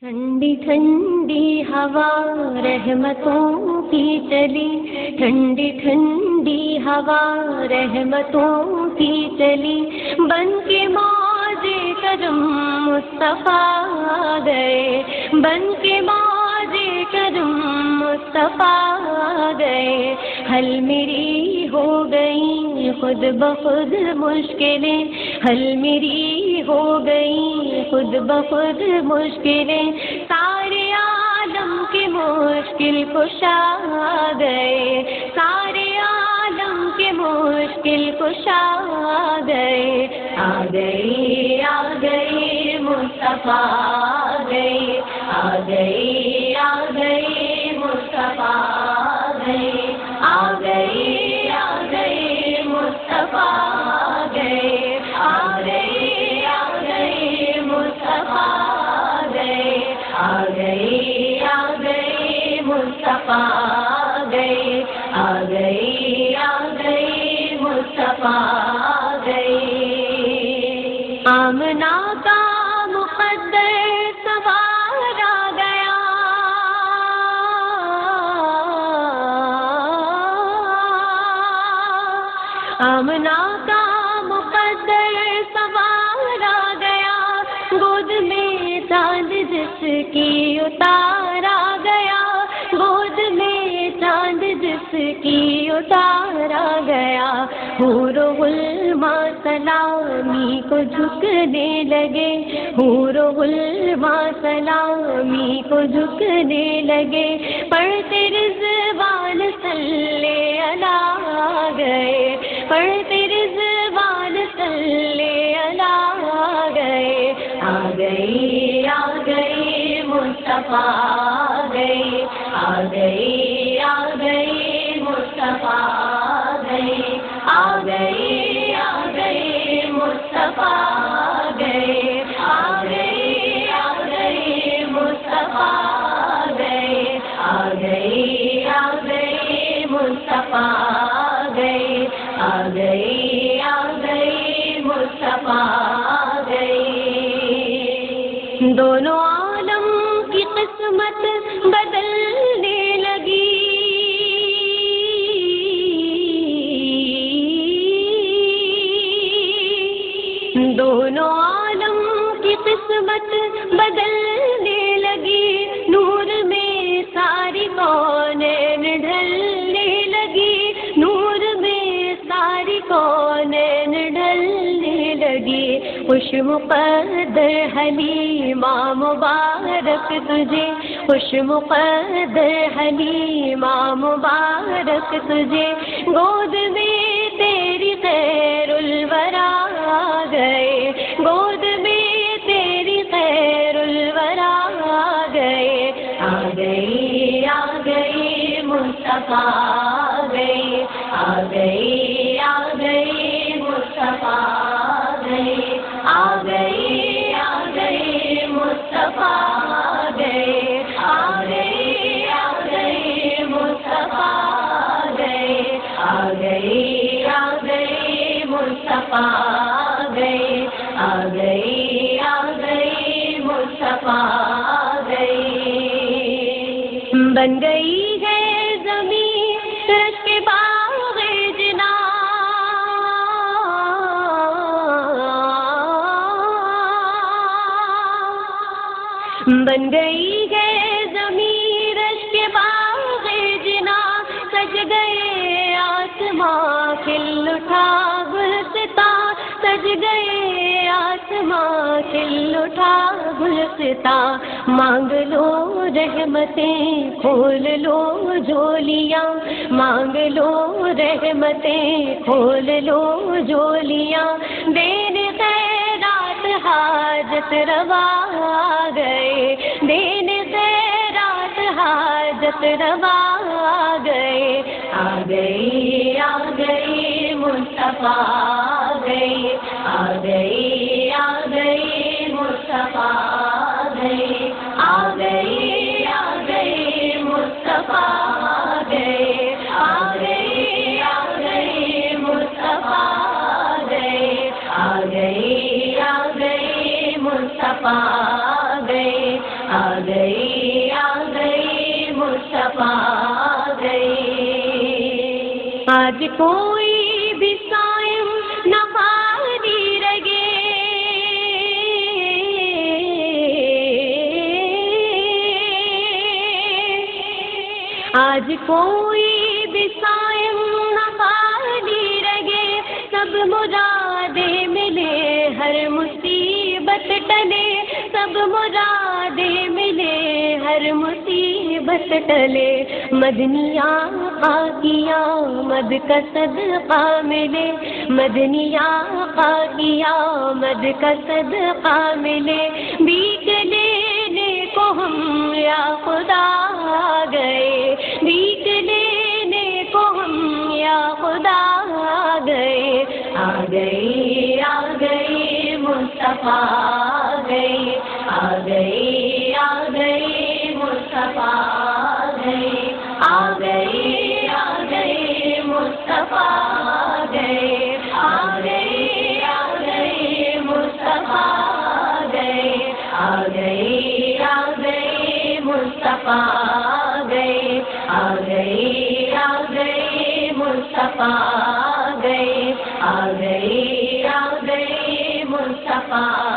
ٹھنڈی ٹھنڈی ہوا رحمتوں کی چلی، ٹھنڈی ٹھنڈی ہوا رحمتوں کی چلی، بن کے موج کرم مصطفیٰ گئے، بن کے موج کرم مصطفیٰ گئے، حل میری ہو گئی خود بخود مشکلیں، حل میری ہو گئی خود بخود مشکلیں، سارے عالم کے مشکل کشا گئے، سارے عالم کے مشکل کشا گئے، آ گئے مصطفیٰ آ گئے، آ گئے مصطفیٰ آ گئے، آ گئے مصطفیٰ آ گئے، آ گئے مصطفیٰ آ گئے، آ گئے مصطفیٰ آ گئے، آ گئے مصطفیٰ آ گئے، آمنہ کا مقدر سوار آ گیا، آمنہ کا مقدر سوار آ گیا، گود میں چاند جس کی اتارا گیا، گود میں چاند جس کی اتارا گیا، حور و غلماں سلامی کو جھکنے لگے، حور و غلماں سلامی کو جھکنے لگے، پڑھتے رضوان صلی علی گئے، پڑھتے رضوان صلی علی گئے، آ گئے مصطفیٰ آ گئے، آ گئے مصطفیٰ آ گئے، آ گئے مصطفیٰ آ گئے، آ گئے مصطفیٰ آ گئے، آ گئے مصطفیٰ آ گئے، آ گئے مصطفیٰ آ گئے، دونوں عالم کی قسمت بدلنے لگی، دونوں عالم کی قسمت بدلنے لگی، نور میں ساری کونین ڈھلنے لگی، نور میں ساری کونین ڈھلنے لگی، خوش مقدر حلیمہ مبارک تجھے، خوش مقدر حلیمہ مبارک تجھے، گود میں تیری خیر الورا آ گئے، گود میں تیری خیر الورا آ گئے، آ گئے مصطفیٰ آ گئے، آ گئے مصطفیٰ آ گئے، آ گئے مصطفیٰ آ گئے، آ گئے مصطفیٰ آ گئے، آ گئے مصطفیٰ آ گئے، آ گئے مصطفیٰ آ گئے، بن گئی ہے زمین رشک باغ جناں، بن گئی ہے زمین رشک باغ جناں، سج گئے آسماں کھل اٹھا گلستاں، سج گئے آسماں کھل اٹھا گلستاں، مانگ لو رحمتیں کھول لو جھولیاں، مانگ لو رحمتیں کھول لو جھولیاں، دین خیرات حاجت روا آ گئے، دین خیرات حاجت روا آ گئے، آ گئے مصطفیٰ آ گئے، آ گئے مصطفیٰ آ گئے، آ گئے مصطفیٰ آ گئے، آ گئے مصطفیٰ آ گئے، آ گئے مصطفیٰ آ گئے، آ گئی مصطفیٰ آ گئی۔ آج کوئی بھی صائم نہ خالی رگے، آج کوئی بھی صائم نہ خالی رگے، سب مرادیں ملے ہر مصیبت ٹلے، سب مرادیں ملے ہر مصیبت ٹلے، مدنی آقا کی آمد کا صدقہ ملے، مدنی آقا کی آمد کا صدقہ ملے، بھیک لینے کو ہم یا خدا آ گئے، بھیک لینے کو ہم یا خدا آ گئے، آ گئی مصطفیٰ آ گئی، آ گئی مصطفیٰ آ گئی، آ گئی مصطفیٰ آ گئے، آ گئی مصطفیٰ آ گئے، آ گئی مصطفیٰ آ گئے، آ گئی مصطفیٰ آ گئے، آ گئی مصطفیٰ